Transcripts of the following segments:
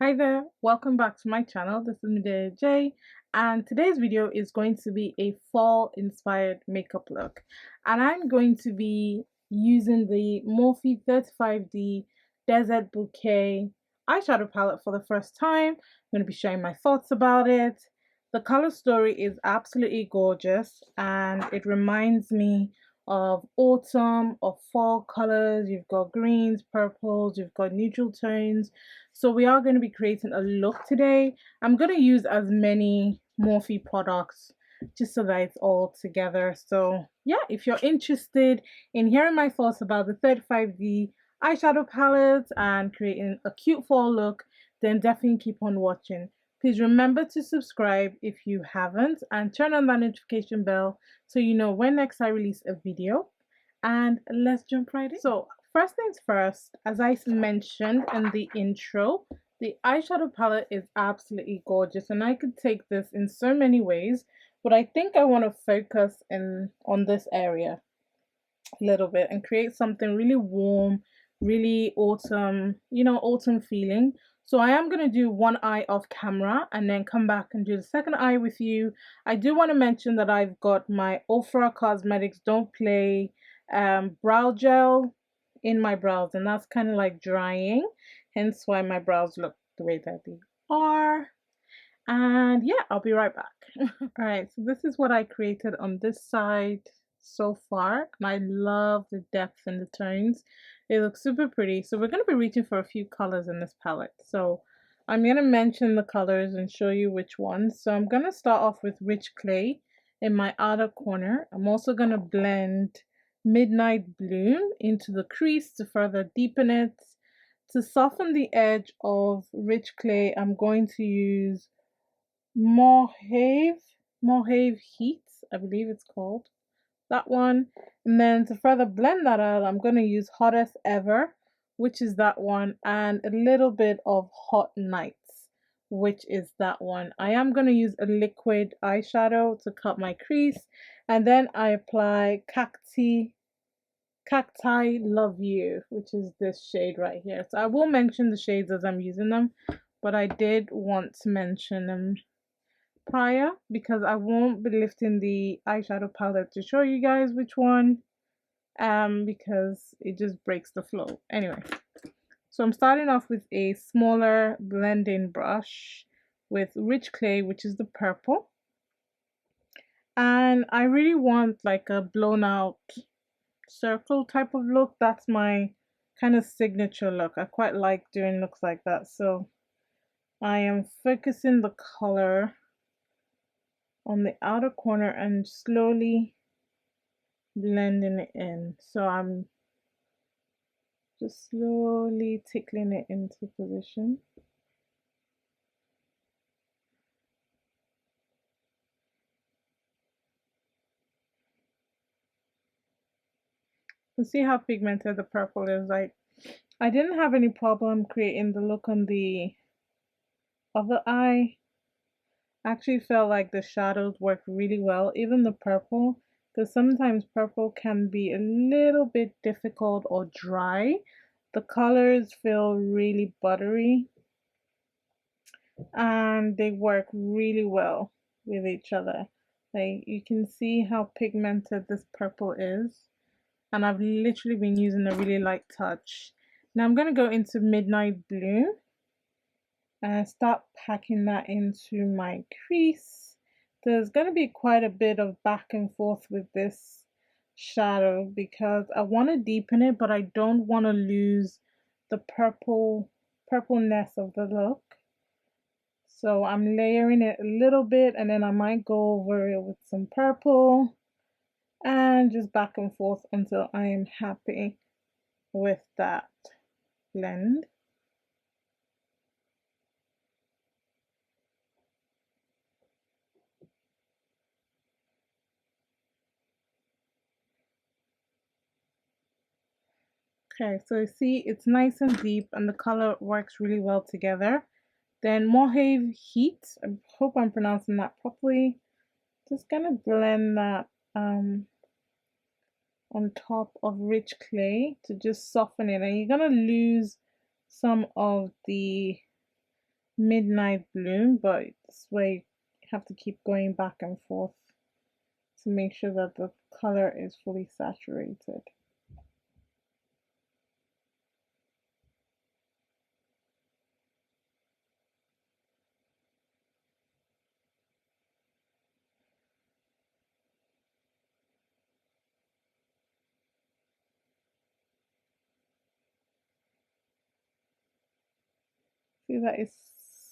Hi there, welcome back to my channel. This is Medea J, and today's video is going to be a fall inspired makeup look, and I'm going to be using the Morphe 35D Desert Bouquet eyeshadow palette for the first time. I'm going to be sharing my thoughts about it. The color story is absolutely gorgeous, and it reminds me of autumn, of fall colors. You've got greens, purples, you've got neutral tones. So we are going to be creating a look today. I'm going to use as many Morphe products just so that it's all together. So yeah, if you're interested in hearing my thoughts about the 35D eyeshadow palette and creating a cute fall look, then definitely keep on watching. Please remember to subscribe if you haven't and turn on that notification bell so you know when next I release a video. And let's jump right in. So first things first, as I mentioned in the intro, the eyeshadow palette is absolutely gorgeous and I could take this in so many ways, but I think I want to focus on this area a little bit and create something really warm, really autumn, autumn feeling. So I am going to do one eye off camera and then come back and do the second eye with you. I do want to mention that I've got my Ofra Cosmetics Don't Play brow gel in my brows, and that's kind of like drying, hence why my brows look the way that they are. And yeah, I'll be right back. All right, so this is what I created on this side so far, and I love the depth and the tones. They look super pretty. So we're going to be reaching for a few colors in this palette. So I'm going to mention the colors and show you which ones. So I'm going to start off with Rich Clay in my outer corner. I'm also going to blend Midnight Bloom into the crease to further deepen it. To soften the edge of Rich Clay, I'm going to use Morphe Heat, I believe it's called, that one. And then to further blend that out, I'm going to use Hottest Ever, which is that one, and a little bit of Hot Nights, which is that one. I am going to use a liquid eyeshadow to cut my crease, and then I apply Cacti Love You, which is this shade right here. So I will mention the shades as I'm using them, but I did want to mention them prior because I won't be lifting the eyeshadow palette to show you guys which one because it just breaks the flow. Anyway, so I'm starting off with a smaller blending brush with Rich Clay, which is the purple, and I really want like a blown out circle type of look. That's my kind of signature look. I quite like doing looks like that, so I am focusing the color on the outer corner and slowly blending it in. So I'm just slowly tickling it into position. You can see how pigmented the purple is. Like, I didn't have any problem creating the look on the other eye. I actually felt like the shadows worked really well, even the purple, because sometimes purple can be a little bit difficult or dry. The colors feel really buttery and they work really well with each other. Like, you can see how pigmented this purple is, and I've literally been using a really light touch. Now I'm going to go into Midnight Bloom and start packing that into my crease. There's going to be quite a bit of back and forth with this shadow because I want to deepen it, but I don't want to lose the purpleness of the look. So I'm layering it a little bit, and then I might go over it with some purple and just back and forth until I am happy with that blend. Okay, so you see it's nice and deep and the color works really well together. Then Morphe Heat, I hope I'm pronouncing that properly. Just gonna blend that on top of Rich Clay to just soften it, and you're gonna lose some of the Midnight Bloom, but this way you have to keep going back and forth to make sure that the color is fully saturated. See that it's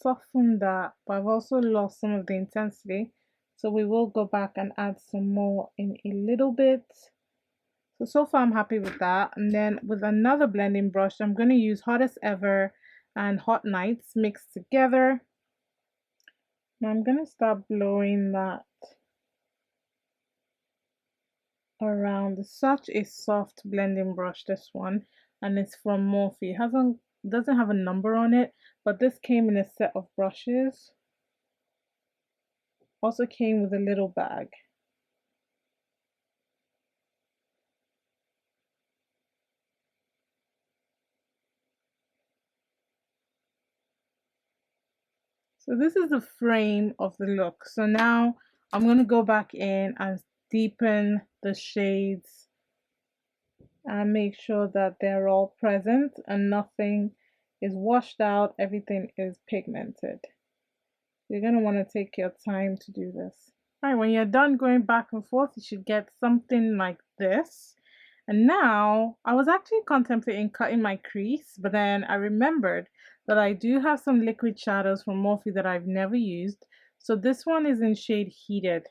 softened that, but I've also lost some of the intensity. So we will go back and add some more in a little bit. So far I'm happy with that. And then with another blending brush, I'm going to use Hottest Ever and Hot Nights mixed together. Now I'm going to start blowing that around. It's such a soft blending brush, this one, and it's from Morphe. It doesn't have a number on it, but this came in a set of brushes. Also came with a little bag. So this is the frame of the look. So now I'm going to go back in and deepen the shades and make sure that they're all present and nothing is washed out, everything is pigmented. You're going to want to take your time to do this. Alright, when you're done going back and forth, you should get something like this. And now, I was actually contemplating cutting my crease, but then I remembered that I do have some liquid shadows from Morphe that I've never used. So this one is in shade Heated,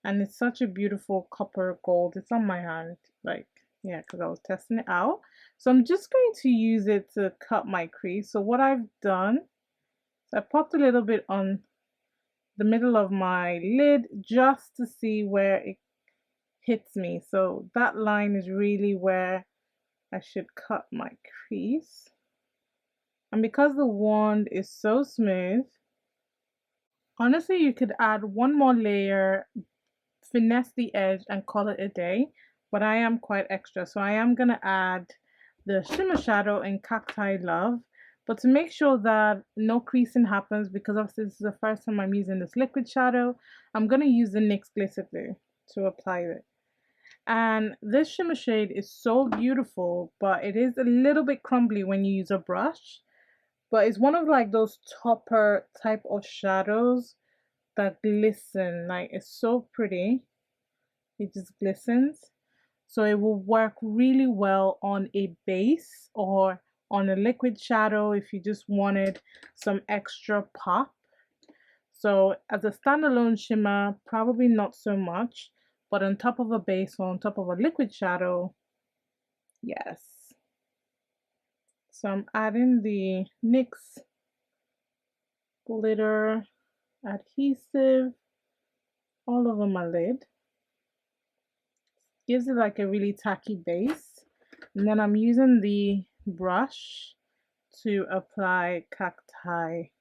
and it's such a beautiful copper gold. It's on my hand, like, yeah, because I was testing it out. So I'm just going to use it to cut my crease. So what I've done, I popped a little bit on the middle of my lid just to see where it hits me. So that line is really where I should cut my crease. And because the wand is so smooth, honestly you could add one more layer, finesse the edge and call it a day, but I am quite extra, so I am gonna add the shimmer shadow in Cacti Love. But to make sure that no creasing happens, because obviously this is the first time I'm using this liquid shadow, I'm going to use the NYX Glitter Glue to apply it. And this shimmer shade is so beautiful, but it is a little bit crumbly when you use a brush. But it's one of like those topper type of shadows that glisten. Like, it's so pretty. It just glistens. So it will work really well on a base or on a liquid shadow if you just wanted some extra pop. So as a standalone shimmer, probably not so much, but on top of a base or on top of a liquid shadow, yes. So I'm adding the NYX glitter adhesive all over my lid. Gives it like a really tacky base. And then I'm using the brush to apply Cacti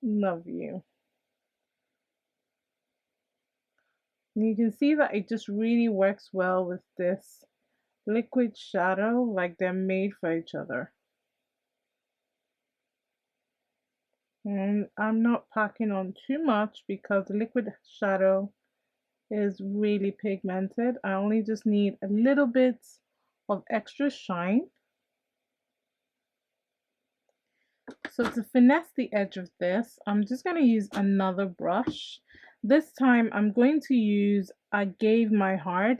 Love You. And you can see that it just really works well with this liquid shadow, like they're made for each other. And I'm not packing on too much because the liquid shadow is really pigmented. I only just need a little bit of extra shine. So to finesse the edge of this, I'm just going to use another brush. This time I'm going to use I Gave My Heart.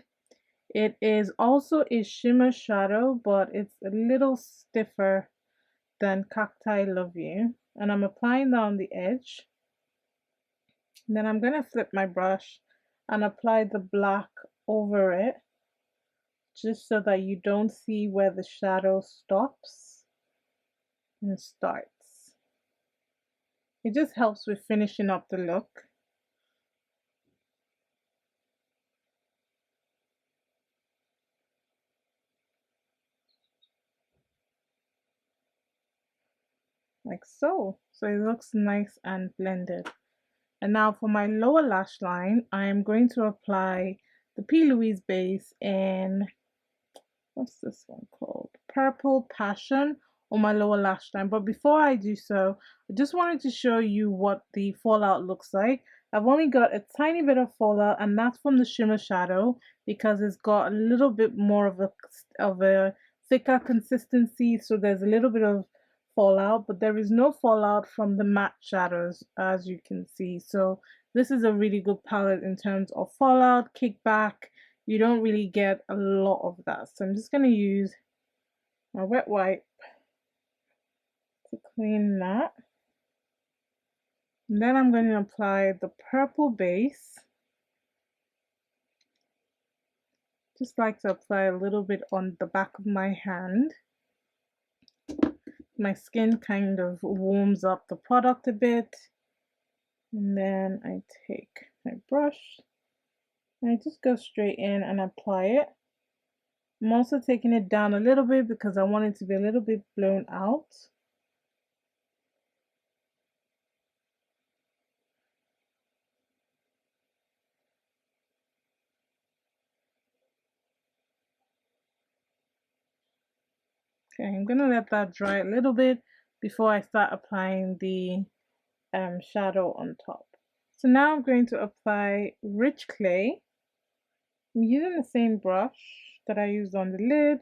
It is also a shimmer shadow, but it's a little stiffer than Cacti Love You. And I'm applying that on the edge. And then I'm going to flip my brush and apply the black over it, just so that you don't see where the shadow stops and starts. It just helps with finishing up the look. Like so. So it looks nice and blended. And now for my lower lash line, I am going to apply the P. Louise base in, what's this one called? Purple Passion on my lower lash line. But before I do so, I just wanted to show you what the fallout looks like. I've only got a tiny bit of fallout, and that's from the shimmer shadow because it's got a little bit more of a thicker consistency, so there's a little bit of fallout, but there is no fallout from the matte shadows, as you can see. So this is a really good palette in terms of fallout, kickback. You don't really get a lot of that. So I'm just going to use my wet wipe to clean that. And then I'm going to apply the purple base. Just like to apply a little bit on the back of my hand. My skin kind of warms up the product a bit. And then I take my brush and I just go straight in and apply it. I'm also taking it down a little bit because I want it to be a little bit blown out. Okay, I'm gonna let that dry a little bit before I start applying the shadow on top. So now I'm going to apply rich clay. I'm using the same brush that I used on the lid,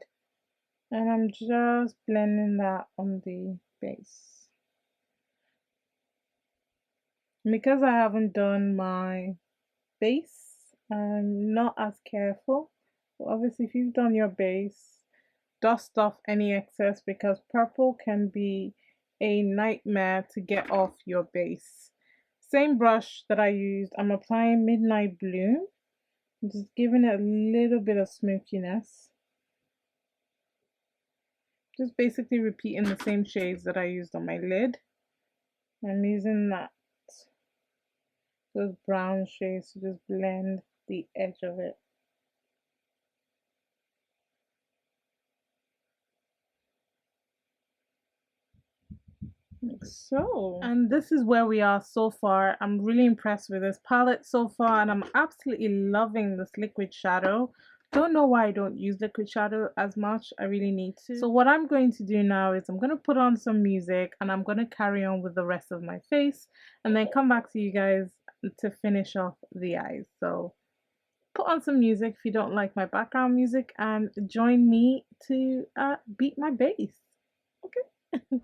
and I'm just blending that on the base. And because I haven't done my base, I'm not as careful. But obviously, if you've done your base, dust off any excess because purple can be a nightmare to get off your base. Same brush that I used, I'm applying Midnight Bloom. I'm just giving it a little bit of smokiness. Just basically repeating the same shades that I used on my lid. I'm using those brown shades to just blend the edge of it. Like so. And this is where we are so far. I'm really impressed with this palette so far, and I'm absolutely loving this liquid shadow. Don't know why I don't use liquid shadow as much. I really need to. So what I'm going to do now is I'm going to put on some music and I'm going to carry on with the rest of my face and then come back to you guys to finish off the eyes. So put on some music if you don't like my background music and join me to beat my base. Okay.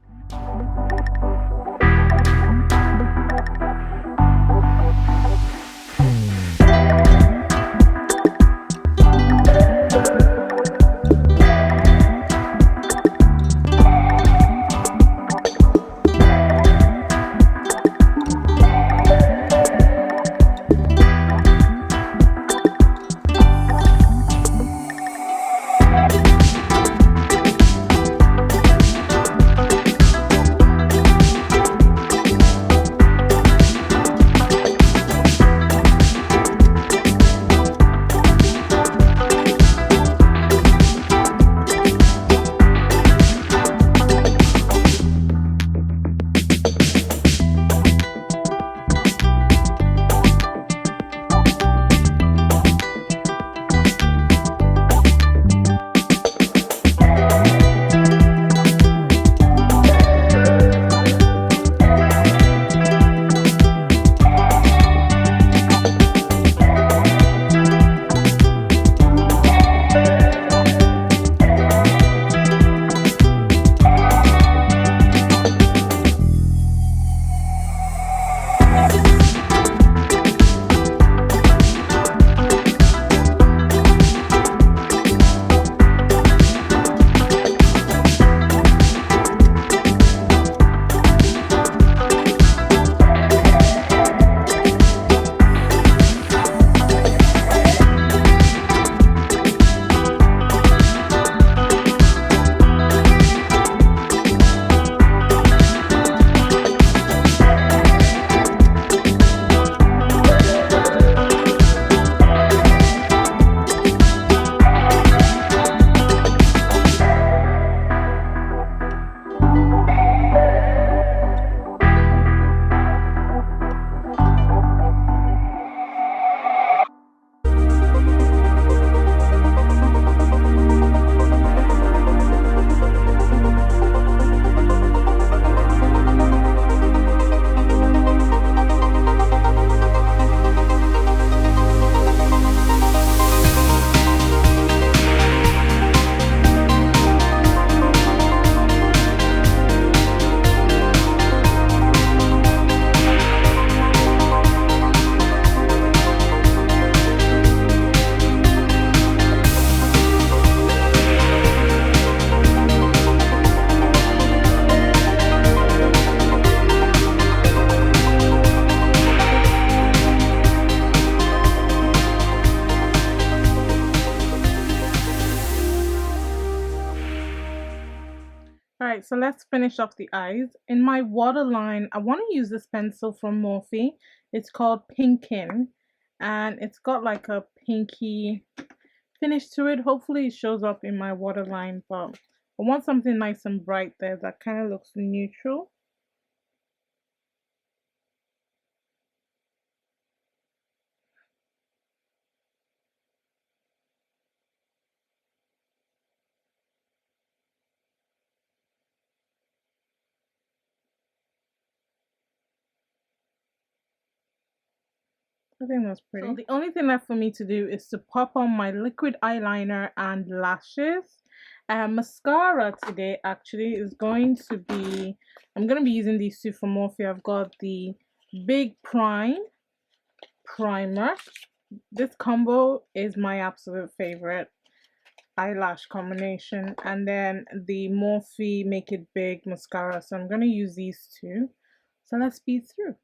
so let's finish off the eyes. In my waterline, I want to use this pencil from Morphe. It's called Pinkin, and it's got like a pinky finish to it. Hopefully it shows up in my waterline, but I want something nice and bright there that kind of looks neutral. I think that's pretty. So the only thing left for me to do is to pop on my liquid eyeliner and lashes. Mascara today actually is going to be, I'm going to be using these two from Morphe. I've got the Big Primer. This combo is my absolute favorite eyelash combination, and then the Morphe Make It Big mascara. So I'm going to use these two. So let's speed through.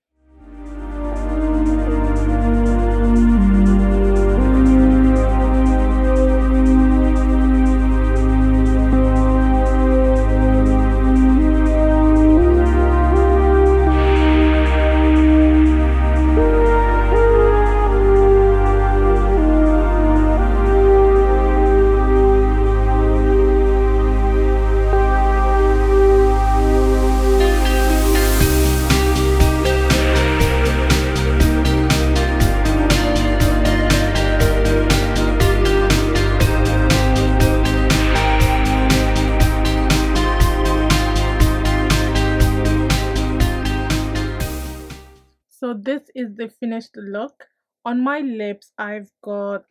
So this is the finished look. On my lips, I've got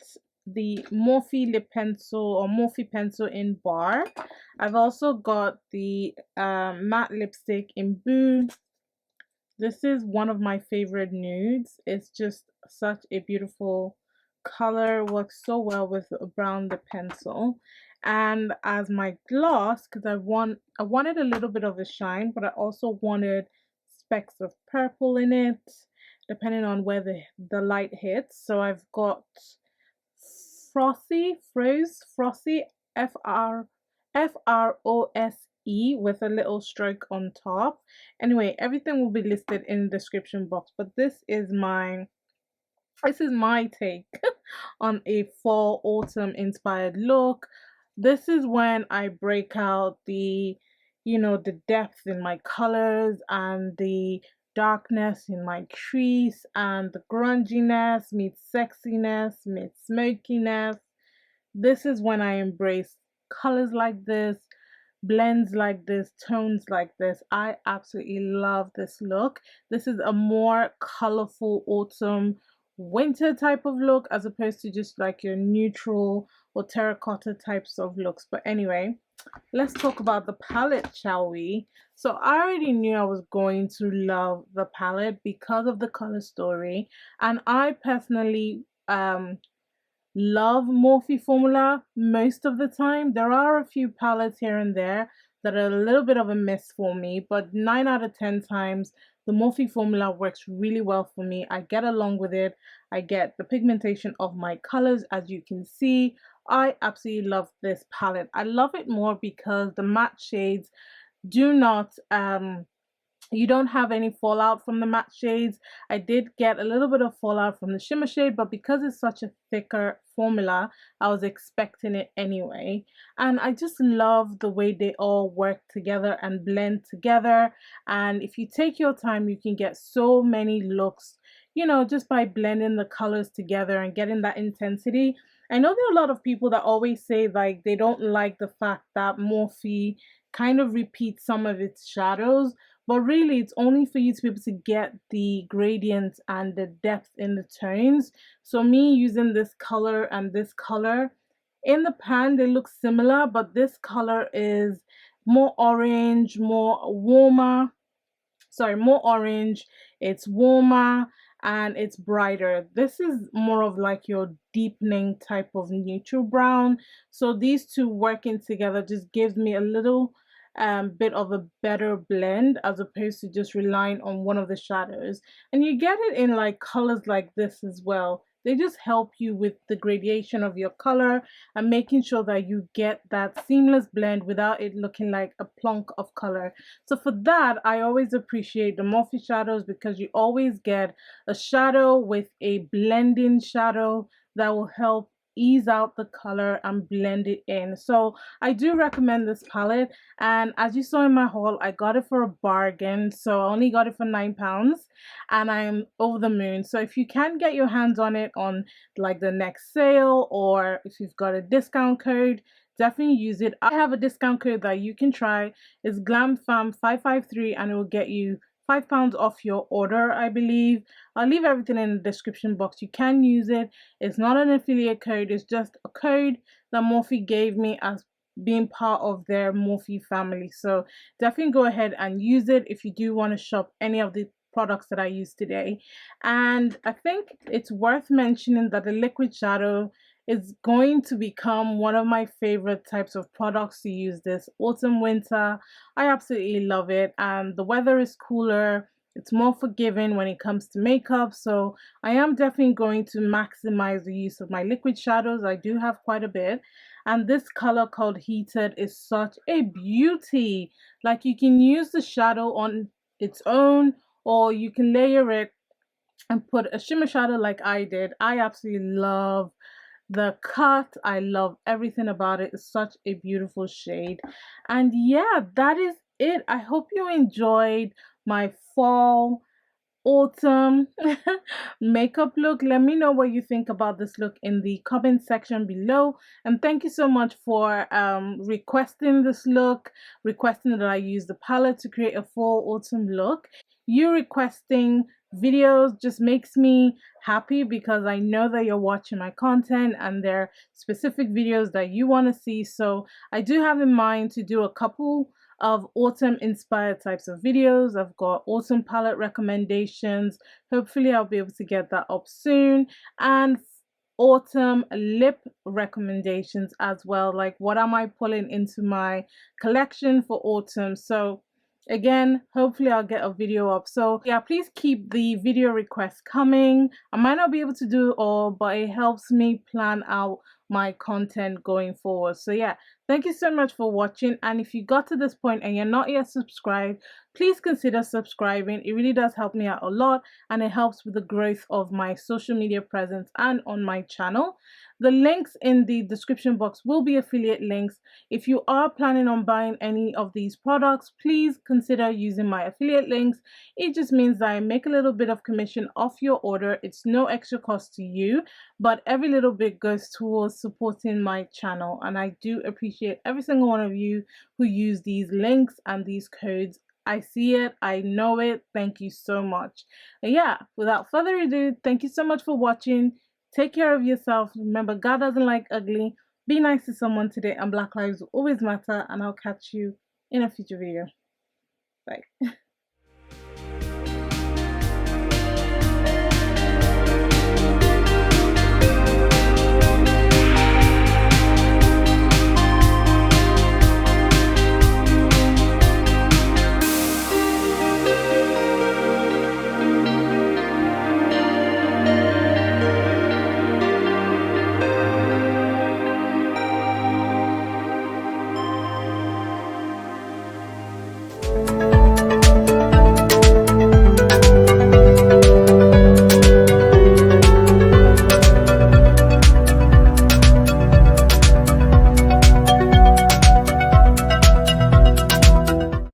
the Morphe lip pencil or Morphe pencil in bar. I've also got the matte lipstick in Brew. This is one of my favorite nudes. It's just such a beautiful color, works so well with a brown lip pencil. And as my gloss, because I wanted a little bit of a shine, but I also wanted specks of purple in it, depending on where the light hits. So I've got Frosty, Frose with a little stroke on top. Anyway, everything will be listed in the description box, but this is my take on a fall autumn inspired look. This is when I break out the, you know, the depth in my colors and the darkness in my crease, and the grunginess meets sexiness meets smokiness. This is when I embrace colors like this, blends like this, tones like this. I absolutely love this look. This is a more colorful autumn winter type of look as opposed to just like your neutral or terracotta types of looks. But anyway, let's talk about the palette, shall we? So I already knew I was going to love the palette because of the color story, and I personally love Morphe formula most of the time. There are a few palettes here and there that are a little bit of a miss for me, but 9 out of 10 times the Morphe formula works really well for me. I get along with it. I get the pigmentation of my colors, as you can see. I absolutely love this palette. I love it more because the matte shades do not you don't have any fallout from the matte shades. I did get a little bit of fallout from the shimmer shade, but because it's such a thicker formula, I was expecting it anyway. And I just love the way they all work together and blend together. And if you take your time, you can get so many looks, you know, just by blending the colors together and getting that intensity. I know there are a lot of people that always say like they don't like the fact that Morphe kind of repeats some of its shadows, but really it's only for you to be able to get the gradients and the depth in the tones. So me using this color and this color in the pan, they look similar, but this color is more orange, more orange, it's warmer, and it's brighter. This is more of like your deepening type of neutral brown. So these two working together just gives me a little bit of a better blend as opposed to just relying on one of the shadows. And you get it in like colors like this as well. they just help you with the gradation of your color and making sure that you get that seamless blend without it looking like a plunk of color. So for that, I always appreciate the Morphe shadows, because you always get a shadow with a blending shadow that will help ease out the color and blend it in. So I do recommend this palette, and as you saw in my haul, I got it for a bargain. So I only got it for £9 and I'm over the moon. So if you can get your hands on it on like the next sale, or if you've got a discount code, definitely use it. I have a discount code that you can try. It's GlamFam553 and it will get you £5 off your order, I believe. I'll leave everything in the description box. You can use it. It's not an affiliate code. It's just a code that Morphe gave me as being part of their Morphe family. So definitely go ahead and use it if you do want to shop any of the products that I used today. And I think it's worth mentioning that the liquid shadow is going to become one of my favorite types of products to use this autumn winter. I absolutely love it, and the weather is cooler. It's more forgiving when it comes to makeup, so I am definitely going to maximize the use of my liquid shadows. I do have quite a bit, and this color called Heated is such a beauty. Like, you can use the shadow on its own, or you can layer it and put a shimmer shadow like I did. I absolutely love the cut. I love everything about it. It's such a beautiful shade. And yeah, that is it. I hope you enjoyed my fall autumn makeup look. Let me know what you think about this look in the comment section below, and thank you so much for requesting this look, requesting that I use the palette to create a fall autumn look. You requesting videos just makes me happy, because I know that you're watching my content and there are specific videos that you want to see. So I do have in mind to do a couple of autumn inspired types of videos. I've got autumn palette recommendations. Hopefully I'll be able to get that up soon, and autumn lip recommendations as well, like what am I pulling into my collection for autumn. So again, hopefully I'll get a video up. So yeah, please keep the video requests coming. I might not be able to do it all, but it helps me plan out my content going forward. So yeah, thank you so much for watching, and if you got to this point and you're not yet subscribed, please consider subscribing. It really does help me out a lot, and it helps with the growth of my social media presence and on my channel. The links in the description box will be affiliate links. If you are planning on buying any of these products, please consider using my affiliate links. It just means that I make a little bit of commission off your order. It's no extra cost to you, but every little bit goes towards supporting my channel, and I do appreciate every single one of you who use these links and these codes. I see it, I know it. Thank you so much. And yeah, without further ado, thank you so much for watching. Take care of yourself. Remember, God doesn't like ugly. Be nice to someone today, and Black lives will always matter. And I'll catch you in a future video. Bye.